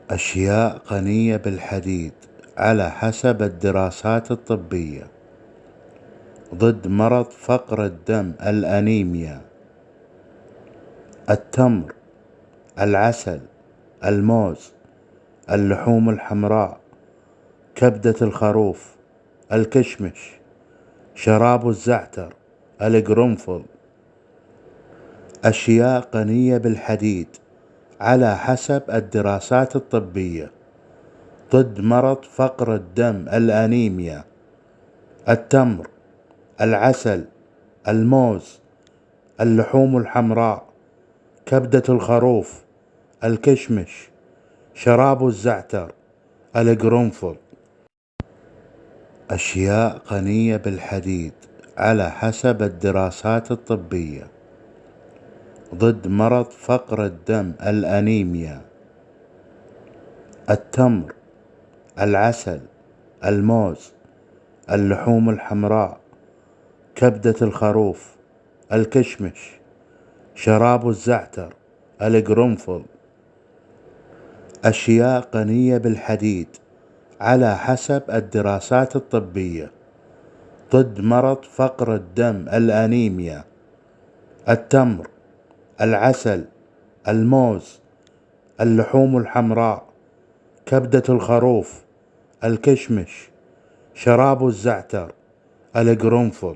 أشياء غنية بالحديد على حسب الدراسات الطبية ضد مرض فقر الدم الأنيميا: التمر، العسل، الموز، اللحوم الحمراء، كبدة الخروف، الكشمش، شراب الزعتر، القرنفل. أشياء غنية بالحديد على حسب الدراسات الطبية ضد مرض فقر الدم الأنيميا: التمر، العسل، الموز، اللحوم الحمراء، كبدة الخروف، الكشمش، شراب الزعتر، القرنفل. أشياء غنية بالحديد على حسب الدراسات الطبية ضد مرض فقر الدم الأنيميا: التمر، العسل، الموز، اللحوم الحمراء، كبدة الخروف، الكشمش، شراب الزعتر، القرنفل. أشياء غنية بالحديد على حسب الدراسات الطبية ضد مرض فقر الدم الأنيميا: التمر، العسل، الموز، اللحوم الحمراء، كبدة الخروف، الكشمش، شراب الزعتر، القرنفل.